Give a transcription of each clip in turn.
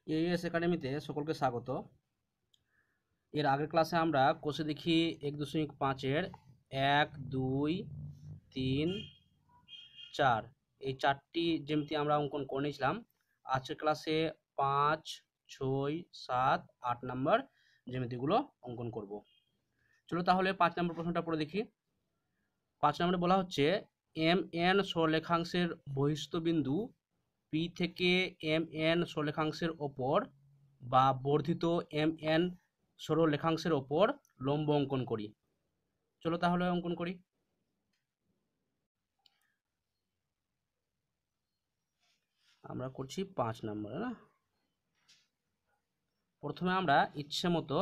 As একাডেমিতে সকলকে স্বাগত। এর আগের ক্লাসে আমরা কোষে দেখি 1.5-এর 1, 2, 3, 4 এই 4টি জ্যামিতি আমরা অঙ্কন করে নিয়েছিলাম। আজকের ক্লাসে 5, 6, 7, 8 নম্বর জ্যামিতিগুলো অঙ্কন করব। চলো তাহলে 5 নম্বর প্রশ্নটা পড়ে দেখি। 5 নম্বরে বলা হচ্ছে MN সরলরেখাংশের বহিস্থ বিন্দু P থেকে MN সরলরেখাংশের ওপর বা বর্ধিত MN সরলরেখাংশের ওপর লম্ব অঙ্কন করি। চলো তাহলে অঙ্কন করি। আমরা করছি 5 নম্বরে না। প্রথমে আমরা ইচ্ছে মতো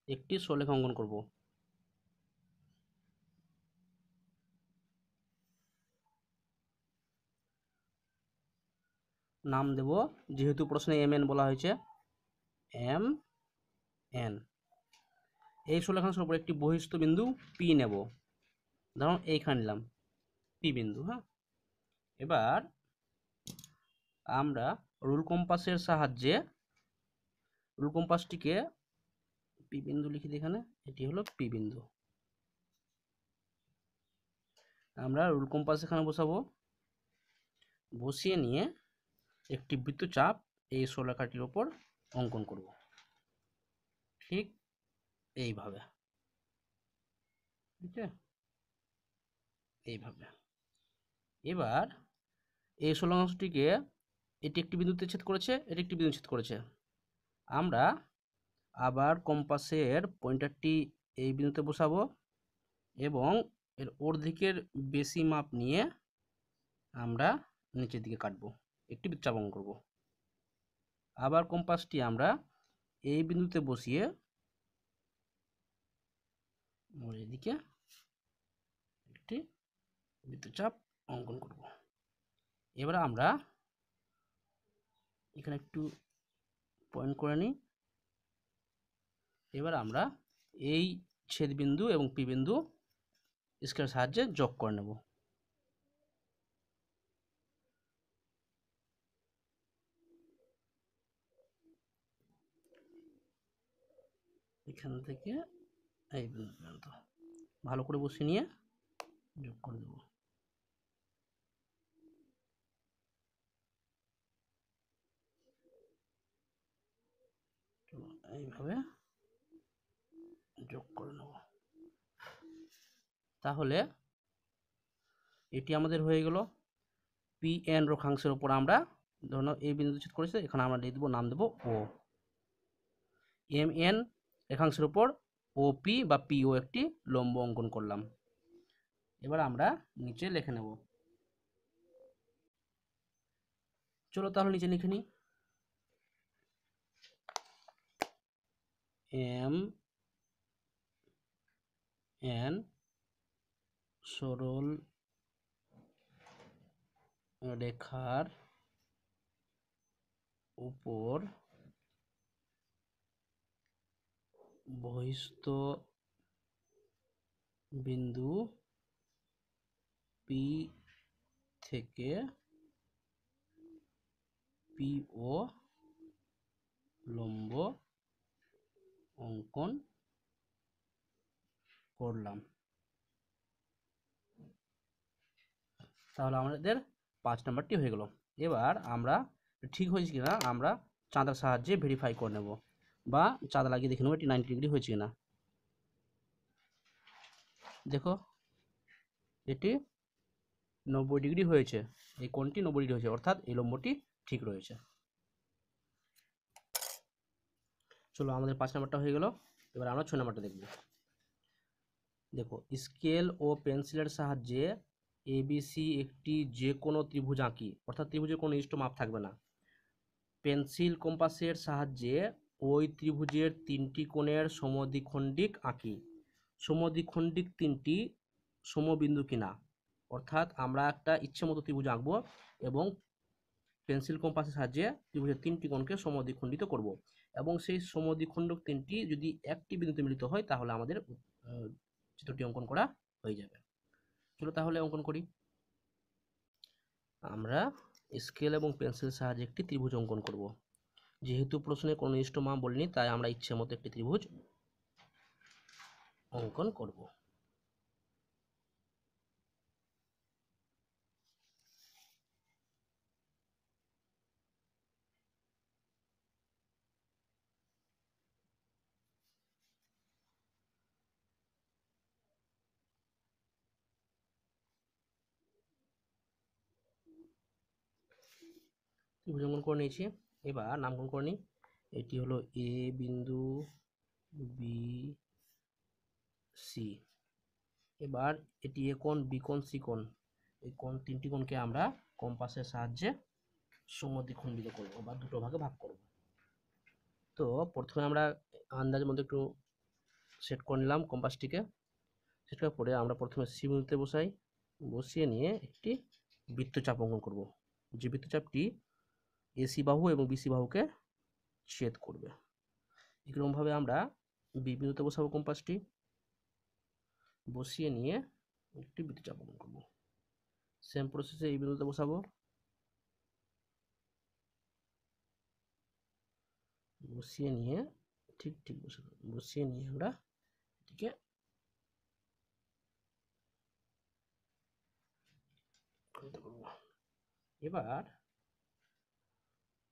একটি সরলরেখা অঙ্কন করব। নাম দেব, যেহেতু প্রশ্নে MN বলা হয়েছে, MN। এই সরলরেখাংশের উপর একটি বহিস্থ বিন্দু P নেব। ধরুন এইখানে নিলাম P বিন্দু। হ্যাঁ, এবার আমরা রুল কম্পাসের সাহায্যে রুল কম্পাসটিকে P বিন্দু লিখি দিই। এখানে এটি হলো P বিন্দু। আমরা রুল কম্পাস এখানে বসাবো, বসিয়ে নিয়ে একটি বৃত্তচাপ এই সরলরেখাটির উপর অঙ্কন করব, ঠিক এইভাবে। ঠিক আছে, এইভাবে। এবার এই সরলরেখাটিকে এটি একটি বিন্দুতে ছেদ করেছে, এটি একটি বিন্দু ছেদ করেছে। আমরা আবার কম্পাসের পয়েন্টারটি এই বিন্দুতে বসাবো এবং এর অর্ধেকের বেশি মাপ নিয়ে আমরা নিচের দিকে কাটবো, একটি বৃত্তচাপ অঙ্কন করব। আবার কম্পাসটি আমরা এই বিন্দুতে বসিয়ে এদিকে একটি বৃত্তচাপ অঙ্কন করব। এবার আমরা এখানে একটু পয়েন্ট করে নিই। এবার আমরা এই ছেদ বিন্দু এবং পি বিন্দু স্কেলের সাহায্যে যোগ করে নেব। এখান থেকে এই বিন্দু পর্যন্ত ভালো করে বসিয়ে নিয়ে যোগ করে দেব। এইভাবে যোগ করে নেব। তাহলে এটি আমাদের হয়ে গেল PN রেখাংশের উপর আমরা ধরুন এই বিন্দু ছেদ করেছে, এখানে আমরা দিয়ে দেবো, নাম দেবো O। MN রেখাংশের উপর OP বা PO একটি লম্ব অঙ্কন করলাম। এবার আমরা নিচে লিখে নেব। চলো তাহলে নিচে লিখে নিই। MN সরল রেখার উপর বহিস্থ বিন্দু P থেকে PO লম্ব অঙ্কন করলাম। তাহলে আমাদের 5 নাম্বারটি হয়ে গেল। এবার আমরা ঠিক হয়েছে কিনা আমরা চাঁদার সাহায্যে ভেরিফাই করে নেব, বা চাঁদা লাগিয়ে দেখে নেব এটি 90 ডিগ্রি হয়েছে কিনা। দেখো এটি 90 ডিগ্রি হয়েছে, এই কোণটি 90 ডিগ্রি হয়েছে, অর্থাৎ এই লম্বটি ঠিক রয়েছে। চলো আমাদের 5 নাম্বারটা হয়ে গেল। এবার আমরা 6 নাম্বারটা দেখব। দেখো, স্কেল ও পেন্সিলের সাহায্যে ABC একটি যে কোনো ত্রিভুজ আঁকি, অর্থাৎ ত্রিভুজের কোনো নির্দিষ্ট মাপ থাকবে না। পেন্সিল কম্পাসের সাহায্যে ওই ত্রিভুজের 3টি কোণের সমদ্বিখণ্ডিক আঁকি। সমদ্বিখণ্ডিক 3টি সমবিন্দু কিনা, অর্থাৎ আমরা একটা ইচ্ছে মতো ত্রিভুজ আঁকবো এবং পেন্সিল কম্পাসের সাহায্যে ত্রিভুজের 3টি কোণকে সমদ্বিখণ্ডিত করব, এবং সেই সমদ্বিখণ্ডক 3টি যদি একটি বিন্দুতে মিলিত হয় তাহলে আমাদের চিত্রটি অঙ্কন করা হয়ে যাবে। চলো তাহলে অঙ্কন করি। আমরা স্কেল এবং পেন্সিল সাহায্যে একটি ত্রিভুজ অঙ্কন করব। যেহেতু প্রশ্নে কোনো নির্দিষ্ট মান বলিনি, তাই আমরা ইচ্ছে মতো একটি ত্রিভুজ অঙ্কন করব। ত্রিভুজ অঙ্কন করে নিয়েছি, এবার নামকরণ করে নিই। এটি হলো এ বিন্দু, বি সি। এবার এটি এ কোণ, বি কোণ, সি কোণ, এই কোণ তিনটি কোণকে আমরা কম্পাসের সাহায্যে সমদ্বিখণ্ডিত করব বা দুটো ভাগে ভাগ করব। তো প্রথমে আমরা আন্দাজ মতো একটু সেট করে নিলাম কম্পাসটিকে। সেট করার পরে আমরা প্রথমে সি বিন্দুতে বসাই, বসিয়ে নিয়ে একটি বৃত্তচাপ অঙ্কন করব, যে বৃত্তচাপটি এসি বাহু এবং বিসি বাহুকে ছেদ করবে। এরকমভাবে আমরা বি বিন্দুতে বসাবো কম্পাসটি, বসিয়ে নিয়ে একটি বৃত্তচাপ অঙ্কন করব। সেম প্রসেসে এই বিন্দুতে বসাবো, বসিয়ে নিয়ে ঠিক বসিয়ে নিয়ে আমরা এটিকে এবার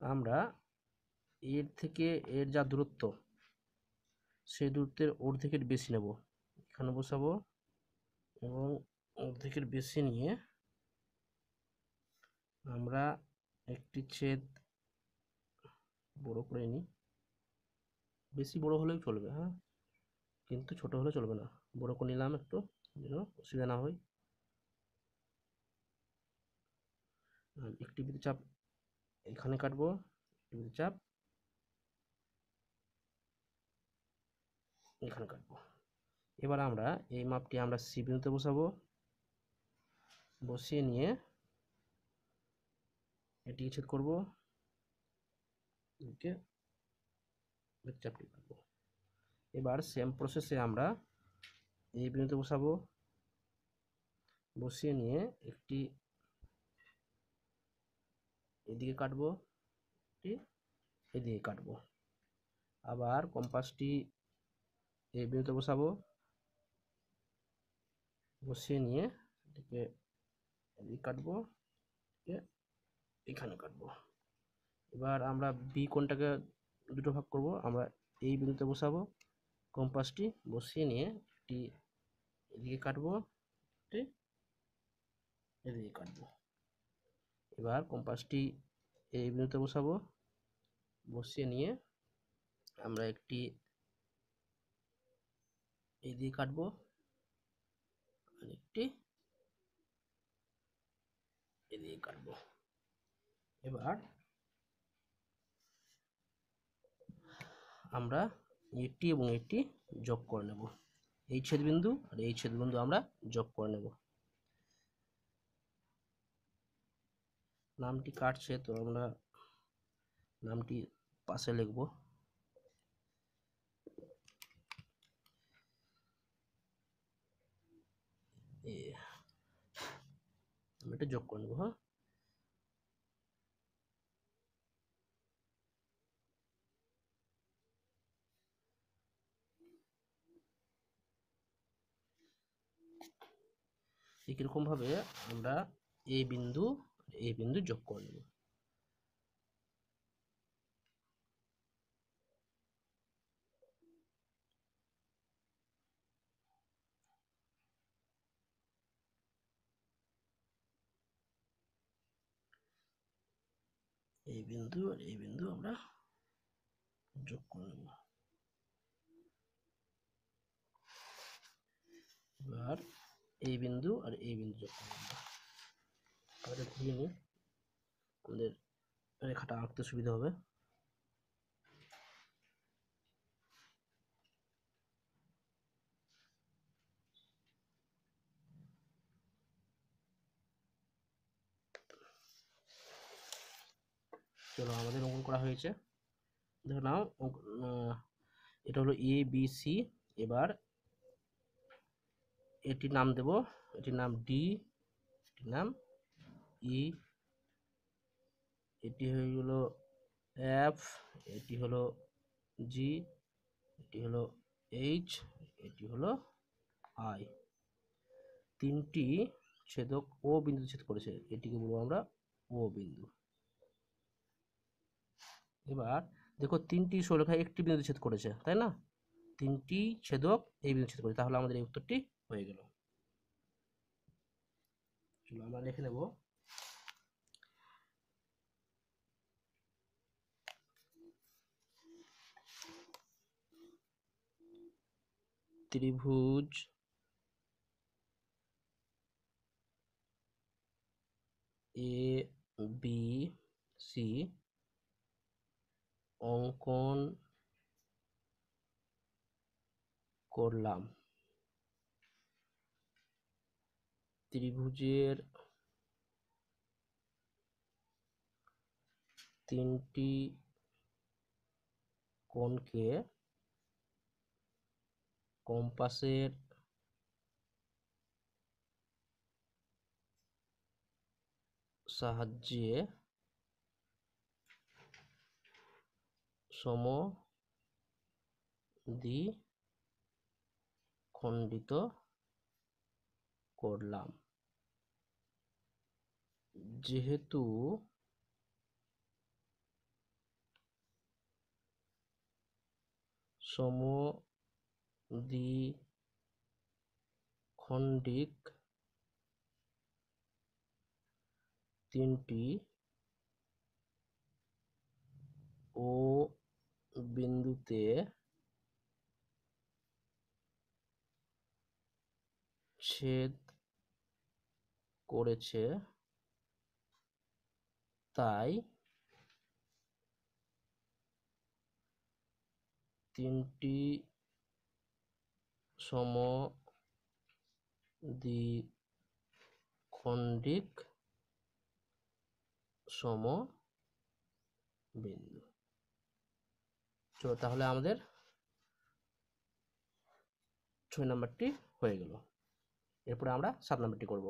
আমরা এর থেকে এর যা দূরত্ব, সেই দূরত্বের অর্ধেকের বেশি নেব, এখানে বসাবো এবং অর্ধেকের বেশি নিয়ে আমরা একটি ছেদ বড় করে নিই। বেশি বড় হলেও চলবে, হ্যাঁ, কিন্তু ছোট হলে চলবে না। বড় করে নিলাম একটু, যেন অসুবিধা না হয়। একটি বৃত্তচাপ এখানে কাটবো, একটি বৃত্তচাপ এখানে কাটবো। এবার আমরা এই মাপটি আমরা সি বিন্দুতে বসাবো, বসিয়ে নিয়ে এটি ছেদ করব, বৃত্তচাপটি কাটবো। এবার সেম প্রসেসে আমরা এই বিন্দুতে বসাবো, বসিয়ে নিয়ে একটি এদিকে কাটবো, একটি এদিকে কাটবো। আবার কম্পাসটি এই বিন্দুতে বসাবো, বসিয়ে নিয়ে এটিকে এদিকে কাটবো, এখানে কাটবো। এবার আমরা বি কোণটাকে দুটো ভাগ করব, আমরা এই বিন্দুতে বসাবো, কম্পাসটি বসিয়ে নিয়ে একটি এদিকে কাটবো, একটি এদিকে কাটবো। এবার কম্পাসটি এই বিন্দুতে বসাবো, বসিয়ে নিয়ে আমরা একটি এদিকে কাটবো আর একটি এদিকে কাটবো। এবার আমরা এটি এবং এটি যোগ করে নেব, এই ছেদবিন্দু আর এই ছেদবিন্দু আমরা যোগ করে নেব। নামটি কাটছে, তো আমরা নামটি পাশে লিখব। আমরা এটা যোগ করে নেব, হ্যাঁ। একইরকম ভাবে আমরা এই বিন্দু যোগ করে নেব। এই বিন্দু আর এই বিন্দু আমরা যোগ করে নেব। এবার এই বিন্দু আর এই বিন্দু যোগ করে নেব। আমরা ঘুরিয়ে নিই, আমাদের রেখাটা আঁকতে সুবিধা হবে। চলো, আমাদের অঙ্কন করা হয়েছে। দেখো নাও, এটা হলো এ বি সি। এবার এটির নাম দেব, এটির নাম ডি, এটির নাম ই, এটি হয়ে গেল এফ, এটি হলো জি, এটি হলো এইচ, এটি হলো আই। তিনটি ছেদক ও বিন্দু ছেদ করেছে, এটিকে বলবো আমরা ও বিন্দু। এবার দেখো তিনটি সরলরেখা একটি বিন্দু ছেদ করেছে, তাই না? তিনটি ছেদক এই বিন্দু ছেদ করেছে, তাহলে আমাদের এই উত্তরটি হয়ে গেল। চলো আমরা লিখে নেব ত্রিভুজ এ বি সি অঙ্কন করলাম। ত্রিভুজের তিনটি কোণকে কম্পাসের সাহায্যে সমদ্বিখণ্ডিত করলাম। যেহেতু সমদ্বিখণ্ডিক তিনটি ও বিন্দুতে ছেদ করেছে, তাই তিনটি সমদ্বিখণ্ডিক সমবিন্দু। চলো তাহলে আমাদের 6 নম্বরটি হয়ে গেল। এরপরে আমরা 7 নম্বরটি করব।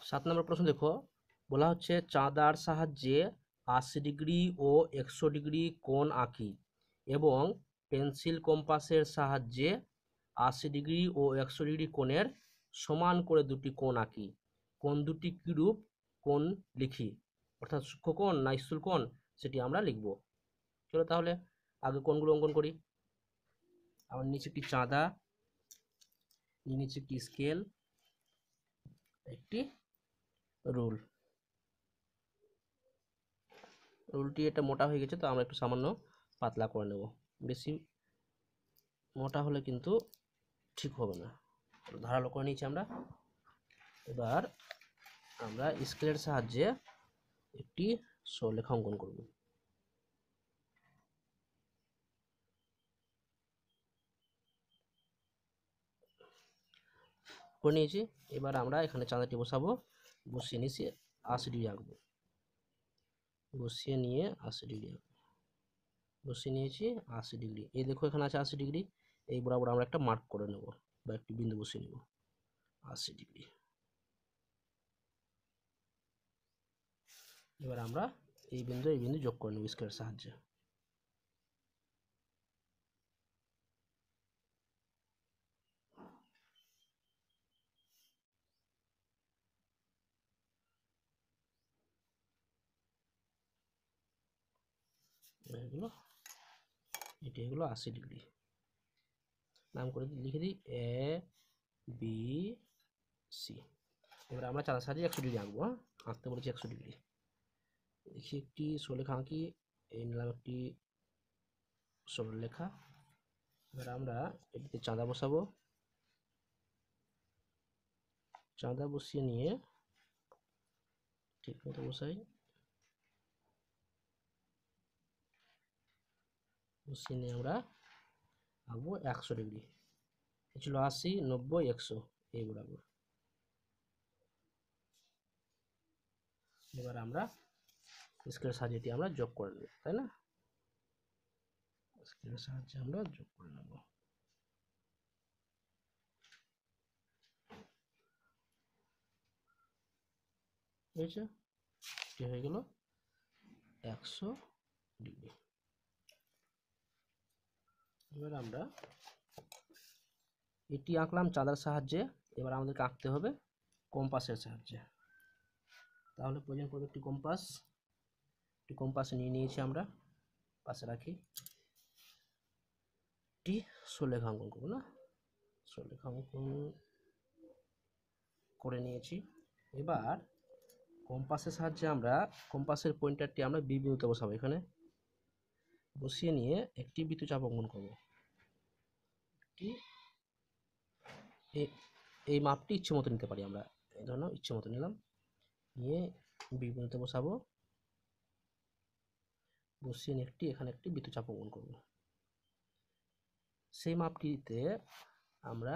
7 নম্বর প্রশ্ন দেখো, বলা হচ্ছে চাঁদার সাহায্যে 80 ডিগ্রি ও 100 ডিগ্রি কোণ আঁকি এবং পেন্সিল কম্পাসের সাহায্যে 80 ডিগ্রি ও 100 ডিগ্রি কোণের সমান করে দুটি কোণ আঁকি। কোণ দুটি কিরূপ কোণ লিখি, অর্থাৎ সূক্ষ্মকোণ না স্থূল কোণ সেটি আমরা লিখব। চলো তাহলে আগে কোণগুলো অঙ্কন করি। আমার নিচে একটি চাঁদা, নিচে একটি স্কেল, একটি রুল। রুলটি এটা মোটা হয়ে গেছে, তো আমরা একটু সামান্য পাতলা করে নেব, বেশি মোটা হলে কিন্তু ঠিক হবে না। ধারালো করে নিয়েছি আমরা। এবার আমরা স্কেলের সাহায্যে একটি সরলরেখা অঙ্কন করব। করে নিয়েছি। এবার আমরা এখানে চাঁদাটি বসাবো, বসিয়ে নিয়েছি 80 ডিগ্রি আঁকবো, বসিয়ে নিয়ে 80 ডিগ্রি আঁকবো, বসিয়ে নিয়েছি 80 ডিগ্রি। এই দেখো এখানে আছে 80 ডিগ্রি, এই বরাবর আমরা একটা মার্ক করে নেব বা একটি বিন্দু বসিয়ে নেব 80 ডিগ্রি। এবার আমরা এই বিন্দু যোগ করে নেব স্কেলের সাহায্যে। এগুলো এটি হলো 80 ডিগ্রি। নাম করে লিখে দিই এ বি সি। এবার আমরা চাঁদার সাহায্যে 100 ডিগ্রি আঁকবো। আঁকতে বলেছি 100 ডিগ্রি। দেখি একটি সরলরেখা আঁকি, এই নিলাম একটি সরলরেখা। এবার আমরা এটিতে চাঁদা বসাবো, চাঁদা বসিয়ে নিয়ে ঠিক মতো বসাই, বসিয়ে নিয়ে আমরা আঁকবো 100 ডিগ্রি। এ ছিল 80, 90, 100 এই বরাবর। এবার আমরা স্কেলের সাহায্যে এটি আমরা যোগ করে নেব, তাই না? স্কেলের সাহায্যে আমরা যোগ করে নেব। হয়েছে, কি হয়ে গেল? 100 ডিগ্রি। এবার আমরা এটি আঁকলাম চাঁদার সাহায্যে, এবার আমাদেরকে আঁকতে হবে কম্পাসের সাহায্যে। তাহলে প্রয়োজন পড়বে একটি কম্পাস। একটি কম্পাস নিয়ে নিয়েছি আমরা, পাশে রাখি। একটি সরলরেখা অঙ্কন করবো না, সরলরেখা অঙ্কন করে নিয়েছি। এবার কম্পাসের সাহায্যে আমরা কম্পাসের পয়েন্টারটি আমরা বি বিন্দুতে বসাবো। এখানে বসিয়ে নিয়ে একটি বৃত্তচাপ অঙ্কন করব। এই মাপটি ইচ্ছে মতো নিতে পারি আমরা, এই ধরনের ইচ্ছে মতো নিলাম, নিয়ে বি বিন্দুতে বসাবো। বসিয়ে নিয়ে এখানে একটি বৃত্তচাপ অঙ্কন করব। সেই মাপটিতে আমরা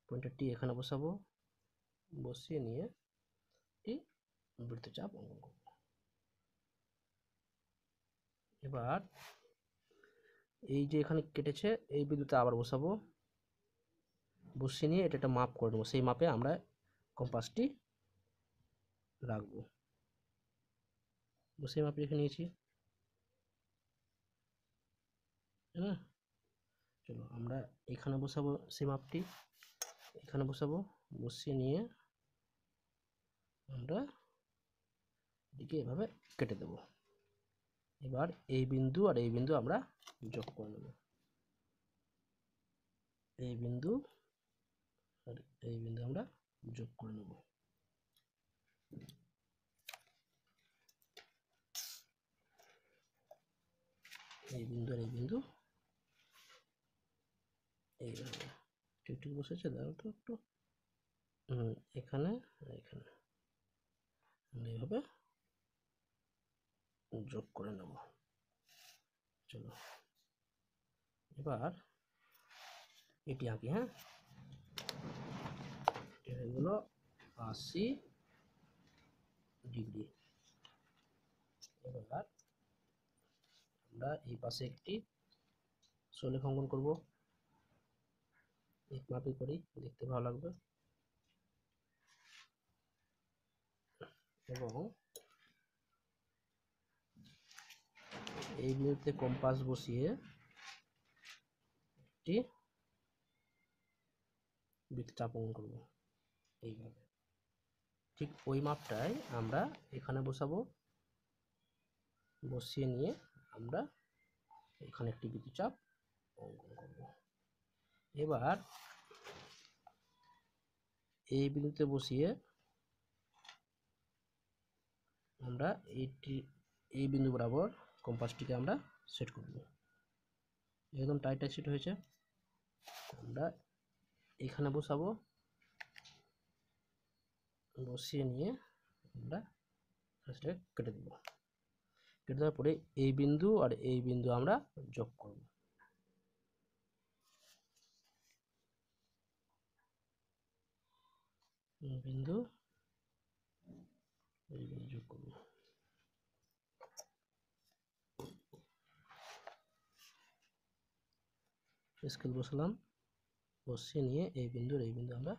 পয়েন্টারটি এখানে বসাবো, বসিয়ে নিয়ে একটি বৃত্তচাপ অঙ্কন করব। এবার এই যে এখানে কেটেছে এই বিন্দুতে আবার বসাবো, বসিয়ে নিয়ে এটা একটা মাপ করে নেবো। সেই মাপে আমরা কম্পাসটি রাখবো। সেই মাপ রেখে নিয়েছি। হ্যাঁ, চলো আমরা এখানে বসাবো সেই মাপটি, এখানে বসাবো, বসিয়ে নিয়ে আমরা এদিকে এভাবে কেটে দেব। এবার এই বিন্দু আর এই বিন্দু আমরা যোগ করে নেব। এই বিন্দু আর এই বিন্দু আমরা যোগ করে নেব। এই বিন্দু আর এই বিন্দু এইভাবে ঠিক বসেছে, দাঁড়াও তো একটু, এখানে এখানে এইভাবে যোগ করে নেব। চলো এবার এটি আঁকি। হ্যাঁ, এটি হয়ে গেল 80 ডিগ্রি। এবার আমরা এই পাশে একটি সরলরেখা অঙ্কন করব। এক মাপে করি, দেখতে ভালো লাগবে। এবং এই বিন্দুতে কম্পাস বসিয়ে একটি বৃত্তচাপ অঙ্কন করব এইভাবে। ঠিক ওই মাপটাই আমরা এখানে বসাবো, বসিয়ে নিয়ে আমরা এখানে একটি বৃত্তচাপ অঙ্কন করব। এবার এই বিন্দুতে বসিয়ে আমরা এই বিন্দু বরাবর কম্পাসটিকে আমরা সেট করব। একদম টাইট সেট হয়েছে। আমরা এখানে বসাবো, বসিয়ে নিয়ে আমরা কেটে দেব। কেটে দেওয়ার পরে এই বিন্দু আর এই বিন্দু আমরা যোগ করব। বিন্দু এই বিন্দু যোগ করব। স্কেল বসালাম, বসিয়ে নিয়ে এই বিন্দু আর এই বিন্দু আমরা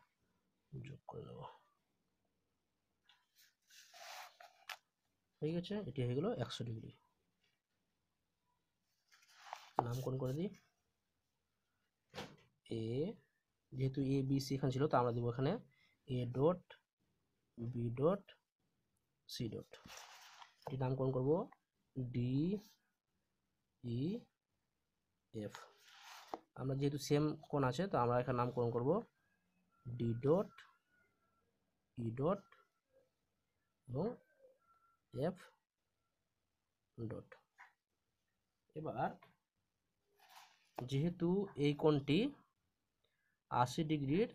যোগ করে নেব। হয়ে গেছে, এটি হয়ে গেল 100 ডিগ্রি। নামকরণ করে দিই। এ, যেহেতু এ বি সি এখানে ছিল, তো আমরা দেবো এখানে A dot B dot C dot. এটি নামকরণ করব ডি ই এফ। আমরা যেহেতু সেম কোণ আছে, তো আমরা এখানে নামকরণ করব ডি ডট ই ডট এবং এফ ডট। এবার যেহেতু এই কোণটি 80 ডিগ্রির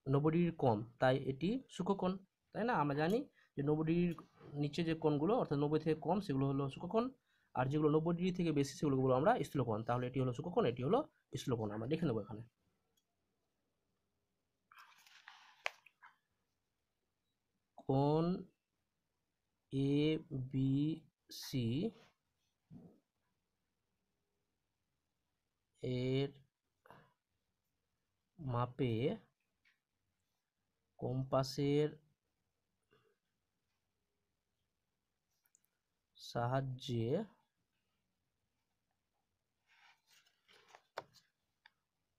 90 ডিগ্রির কম, তাই এটি সূক্ষ্মকোণ, তাই না? আমরা জানি যে 90 ডিগ্রির নিচে যে কোণগুলো অর্থাৎ 90 থেকে কম সেগুলো হলো সূক্ষ্মকোণ, আর যেগুলো 90 ডিগ্রি থেকে বেশি সেগুলো বলবো আমরা স্থূলকোণ। তাহলে এটি হলো সূক্ষ্মকোণ, এটি হলো স্থূলকোণ। আমরা লিখে নেব এখানে। কোণ এ বি সি এর মাপে কম্পাসের সাহায্যে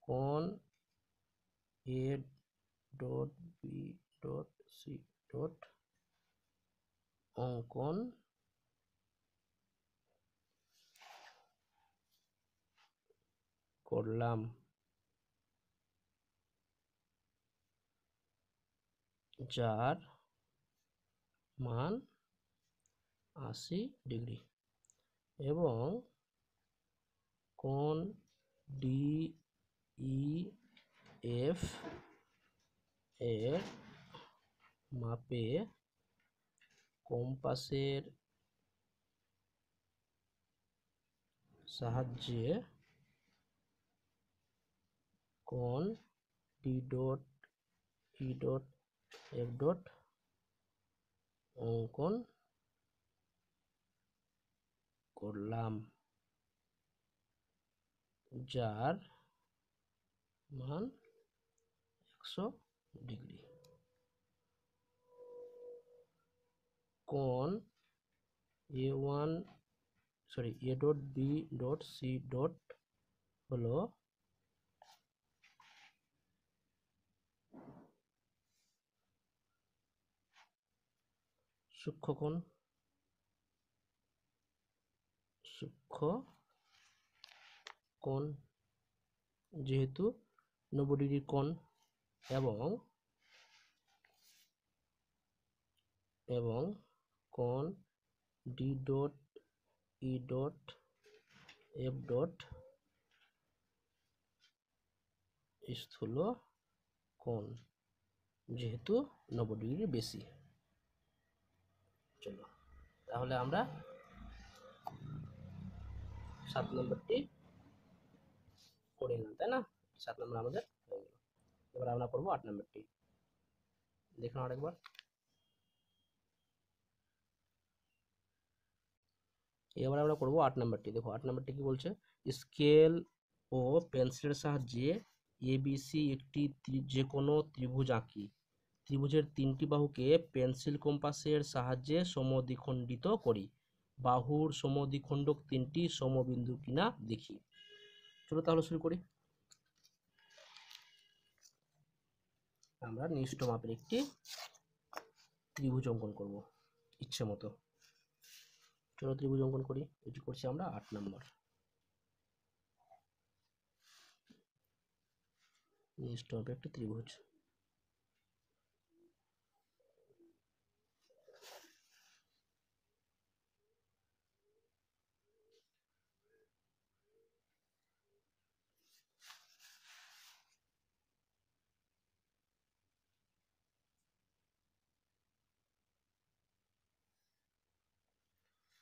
কোণ A dot B dot C dot অঙ্কন করলাম, যার মান 80 ডিগ্রি এবং কোণ DEF এর মাপে কম্পাসের সাহায্যে কোণ D dot E dot F dot অঙ্কন করলাম, যার মান 100 ডিগ্রি। কোণ A dot B dot C dot হলো সূক্ষ্মকোণ, যেহেতু 90 ডিগ্রি কোণ এবং কোণ D dot E dot F dot স্থূল কোণ, যেহেতু 90 ডিগ্রি বেশি। চলো তাহলে আমরা 7 নম্বরটি করে নিলাম, তাই না? 7 নম্বর আমাদের হয়ে গেল। এবার আমরা করবো 8 নম্বরটি। দেখুন আরেকবার। এবার আমরা করবো 8 নম্বরটি। দেখো 8 নম্বরটি কি বলছে, স্কেল ও পেন্সিলের সাহায্যে ABC একটি যে কোনো ত্রিভুজ আঁকি। ত্রিভুজের 3টি বাহুকে পেন্সিল কম্পাসের সাহায্যে সমদ্বিখণ্ডিত করি। বাহুর সমদ্বিখণ্ডক 3টি সমবিন্দু কিনা দেখি। চলো তাহলে শুরু করি। আমরা নির্দিষ্ট মাপের একটি ত্রিভুজ অঙ্কন করব ইচ্ছে মতো। চলো ত্রিভুজ অঙ্কন করি। এটি করছি আমরা 8 নম্বর। নির্দিষ্ট মাপের একটি ত্রিভুজ।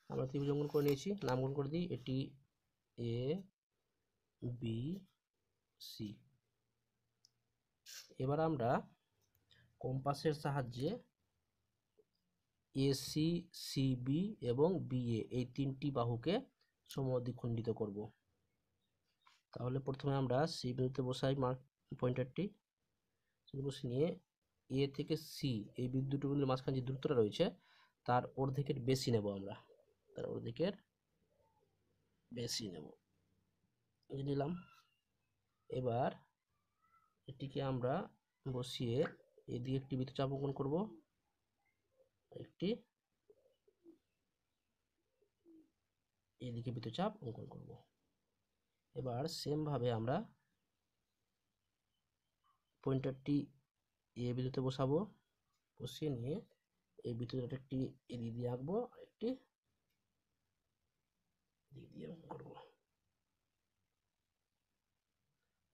আমরা ত্রিভুজ অঙ্কন করে নিয়েছি, নামকরণ করে দিই। এটি ABC। এবার আমরা কম্পাসের সাহায্যে AC, CB এবং BA এই 3টি বাহুকে সমদ্বিখণ্ডিত করব। তাহলে প্রথমে আমরা C বিন্দুতে বসাই মার্ক পয়েন্টারটি, বসে নিয়ে A থেকে C এই বিন্দুটির মাঝখানে যে দূরত্বটা রয়েছে তার অর্ধেকের বেশি নেব আমরা, তার অর্ধেকের বেশি নেব, নিলাম। এবার এটিকে আমরা বসিয়ে এদিকে একটি বৃত্তচাপ অঙ্কন করব, একটি এদিকে বৃত্তচাপ অঙ্কন করব। এবার সেম ভাবে আমরা পয়েন্টারটি এ বিন্দুতে বসাবো, বসিয়ে নিয়ে এই বৃত্তচাপটা একটি এদিকে দিয়ে আঁকবো, একটি দিক দিয়ে অঙ্কন করব।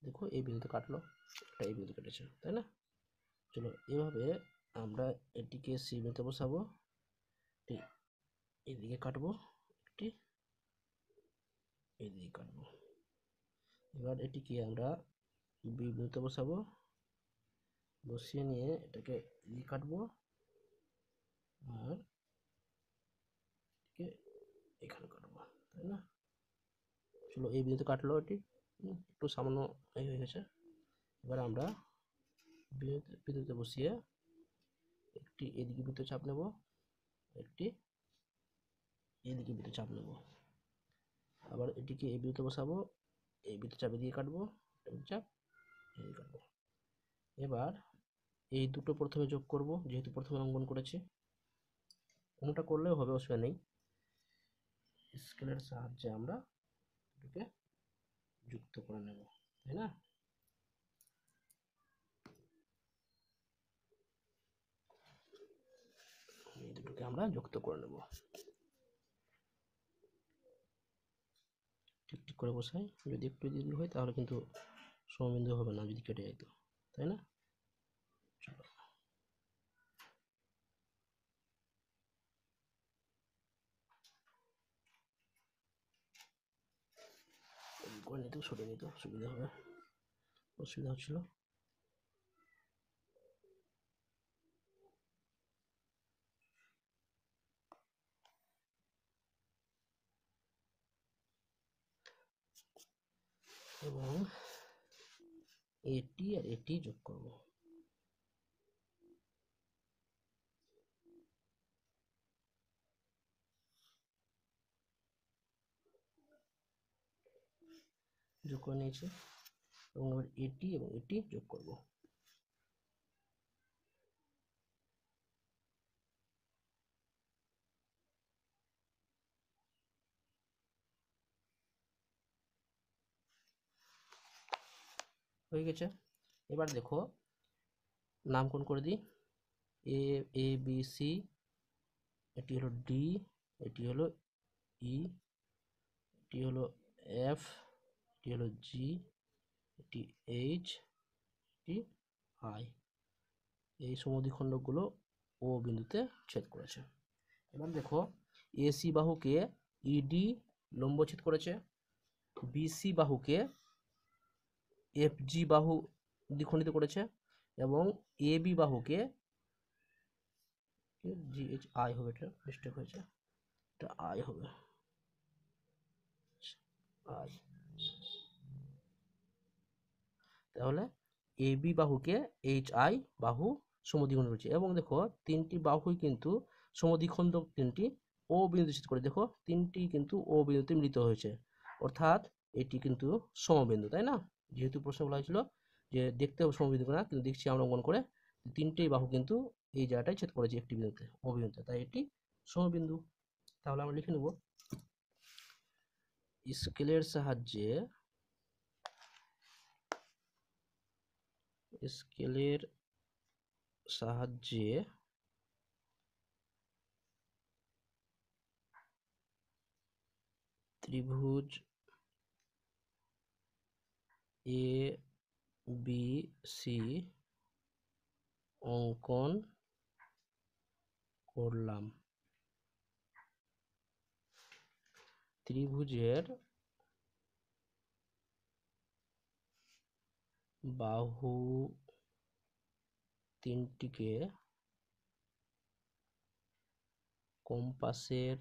দেখো এই বিন্দুতে কাটলো, এটা এই বিন্দুতে কেটেছে, তাই না? চলো এভাবে আমরা এটিকে সি বিন্দুতে বসাবো, এদিকে কাটবো, একটি এদিকে কাটবো। এবার এটিকে আমরা বি বিন্দুতে বসাবো, বসিয়ে নিয়ে এটাকে এদিকে কাটবো আর এখানে কাটবো, তাই না? চলো এই বিন্দুতে কাটলো, এটি একটু সামান্য এই হয়ে গেছে। এবার আমরা বিন্দুতে বসিয়ে একটি এদিকে বৃত্তচাপ নেব, একটি এইদিকে বিতে চাপ নেব, আবার এটিকে এই বিতে বসাবো, এই বিতে চাপে দিয়ে কাটবো, চাপ এই কাটবো। এবার এই দুটো প্রথমে যোগ করব, যেহেতু প্রথমে অঙ্কন করেছি, কোনটা করলেও হবে, অসুবিধা নেই। স্কেলের সাহায্যে আমরা দুটোকে যুক্ত করে নেব, তাই না? এই দুটোকে আমরা যুক্ত করে নেব, ঠিক ঠিক করে বসাই। যদি একটু যদি হয় তাহলে কিন্তু সমবিন্দু হবে না, যদি কেটে যেত, তাই না? চলো করে নিতে, সরিয়ে নিতে সুবিধা হবে, অসুবিধা হচ্ছিল। এবং এটি আর এটি যোগ করব, যোগ করে নিয়েছি। এবং আবার এটি এবং এটি যোগ করব। হয়ে গেছে। এবার দেখো নামকরণ করে দিই, এ, এ বি সি, এটি হলো ডি, এটি হলো ই, এটি হলো এফ, এটি হলো জি, এটি এইচ, এটি আই। এই সমদ্বিখণ্ডকগুলো ও বিন্দুতে ছেদ করেছে। এবার দেখো এসি বাহুকে ইডি লম্বচ্ছেদ করেছে, বিসি বাহুকে এফজি বাহু দ্বিখণ্ডিত করেছে, এবং এবি বাহুকে জিএইচ আই হবে, এটা মিস্টেক হয়েছে, এটা আই হবে, আই। তাহলে এবি বাহুকে এইচ আই বাহু সমদ্বিখণ্ড করেছে। এবং দেখো তিনটি বাহুই কিন্তু সমদ্বিখণ্ডক, তিনটি ও বিন্দু ছেদ করে, দেখো তিনটি কিন্তু ও বিন্দুতে মিলিত হয়েছে, অর্থাৎ এটি কিন্তু সমবিন্দু, তাই না? যেহেতু প্রশ্ন বলা হয়েছিল যে দেখতে হবে সমবিন্দু না, কিন্তু দেখছি আমরা অঙ্কন করে তিনটেই বাহু কিন্তু এই জায়গাটায় ছেদ করেছে একটি বিন্দুতে, ও বিন্দুতে, তাই এটি সমবিন্দু। তাহলে আমরা লিখে নেব, স্কেলের সাহায্যে, স্কেলের সাহায্যে ত্রিভুজ এ বি সি অঙ্কন করলাম। ত্রিভুজের বাহু তিনটিকে কম্পাসের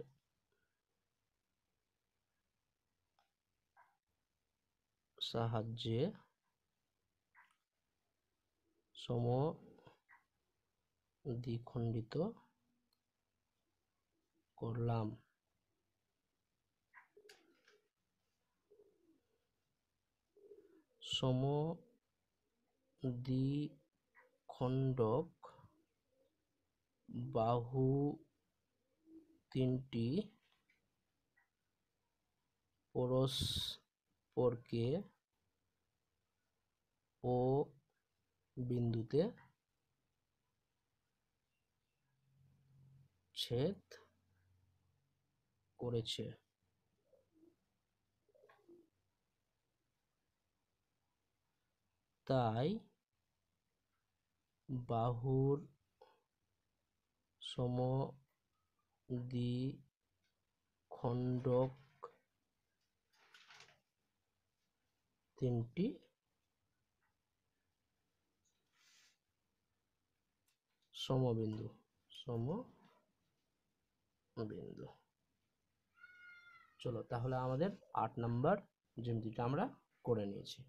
সাহায্যে সমদ্বিখণ্ডিত করলাম। সমদ্বিখণ্ডক বাহু তিনটি পরস্পরকে ও বিন্দুতে ছেদ করেছে। তাই বাহুর সমদ্বিখণ্ডক তিনটি সমবিন্দু, সমবিন্দু। চলো তাহলে আমাদের 8 নম্বর জ্যামিতিটা আমরা করে নিয়েছি।